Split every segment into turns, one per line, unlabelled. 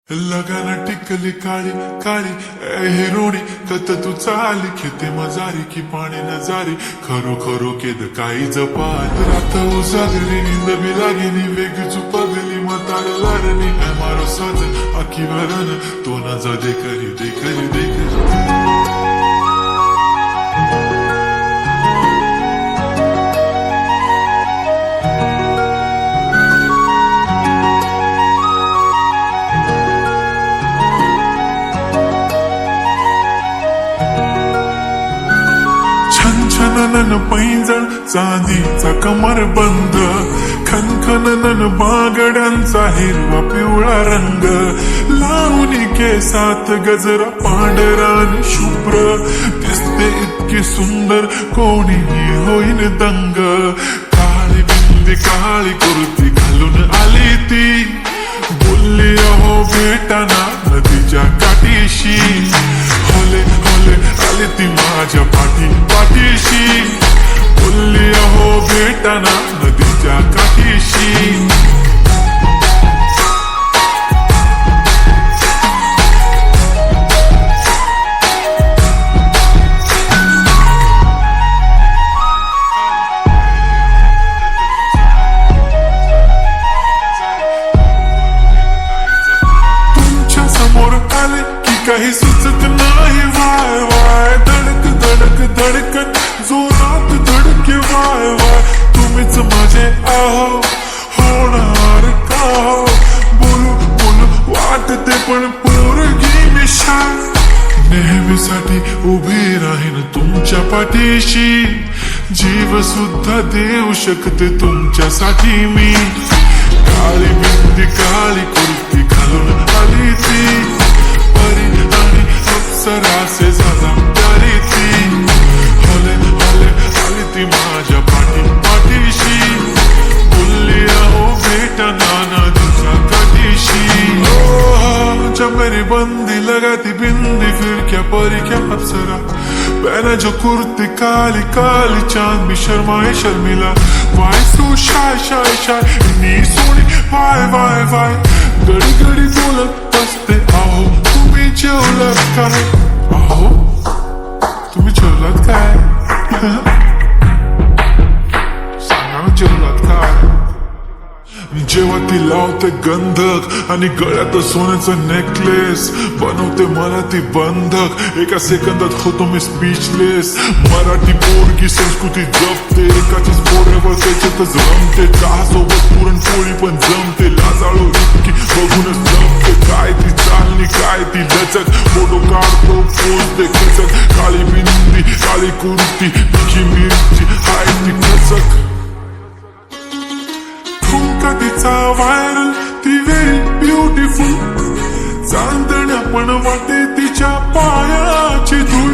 लगाना टिकली काळी काळी हिरोणी कत तू चाली खेते मजारी की पाणी नजारी खरो खरो केद काही जपात रात उजागरी निंद बी लागेनी वेग चुपगली मताड लाडनी मारो साज आखी भरण तो न जा दे करी दे करी दे करी छनछनन पैंजण चांदीचा कमर बंद खनखनन बागड्यांचा हिरवा पिवळा रंग लावणी केसात गजरा पांढरा आणि शुभ्र दिसते इतकी सुंदर कोणीही होईन दंग काळी बिंदी काळी कुर्ती घालून आली ती बोलली अहो भेटाना नदीच्या काठीशी होले होले आली ती माझ्या पाठीशी बोलली अहो भेटाना नदीच्या काठीशी तुमच्या समोर आले की काही सुचत नाही वाय वाय धडक धडक धडकन जोरात धडके वाय वाय तुम्हीच माझे आहो होणार का हो बोलू बोलू वाटते पण पोरगी मिशाल नेहमीसाठी उभी राहीन तुमच्या पाठीशी जीव सुद्धा देऊ शकते तुमच्यासाठी मी काळी बिंदी काळी कुर्ती घालून आली ती परी आणि अप्सरासे झाला प्यारी ती होले होले आली ती माझ्या पाठीशी बोलली अहो भेटना नदीच्या काठीशी जब मेरी बंदी लगाती बिंदी फिर क्या परी क्या अप्सरा पहना जो कुर्ती काली काली चांद भी शर्माए शर्मिला why so shy shy shy नी सोनी वाय वाय वाय गडी गडी बोलत असते आहो तुम्ही जेवलात काय आहो तुम्ही जेवलात काय सांगा जेवलात काय जेव्हा ती लावते गंधक आणि गळ्यात सोन्याचं नेकलेस बनवते मला ती बंधक एका सेकंदात होतो मी स्पीचलेस मराठी पोरगी संस्कृती जपते एकाच्याच पोऱ्यावर त्याच्यातच रमते चहासोबत पुरणपोळी पण जमते लाजाळू इतकी बघूनच जमते काय ती चालणी काय ती लचक फोटो काढतो पोच दे खचक काळी बिंदी काळी कुर्ती तिखी मिरची हाय ती खचक तिचा व्हायरल ती व्हेरी ब्युटिफुल चांदण्या पण वाटे तिच्या पायाची धूळ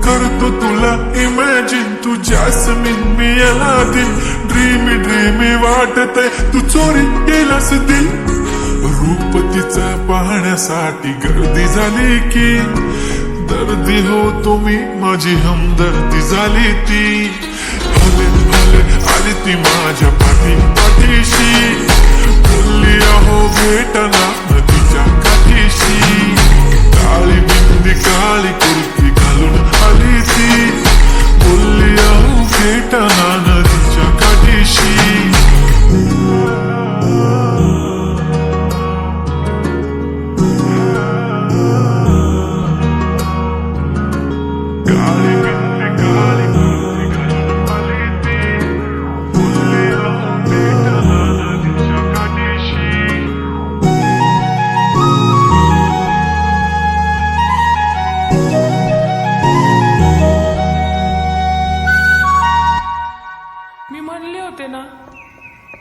करतो तुला इमॅजिन तू जॅस्मिन मी याला दिल ड्रीमी ड्रीमी वाटतय तू चोरी केलास दिल रूप तिचा पाहण्यासाठी गर्दी झाली की दर्दी हो तुम्ही माझी हमदर्दी झाली ती भले भले आली ती माझ्या पाठीशी बोलली अहो भेटना नदीच्या काठीशी काळी बिंदी काळी कुर्ती घालून आली ती बोलली अहो भेटना नदीच्या काठीशी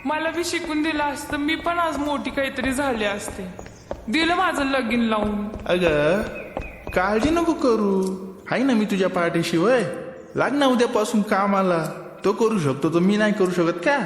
मला बी शिकून दिलं असतं मी पण आज मोठी काहीतरी झाली असते दिलं माझं लगीन लावून
अग काळजी नको करू हाय ना मी तुझ्या पाठीशी वय लाग ना उद्यापासून कामाला तो करू शकतो तो मी नाही करू शकत का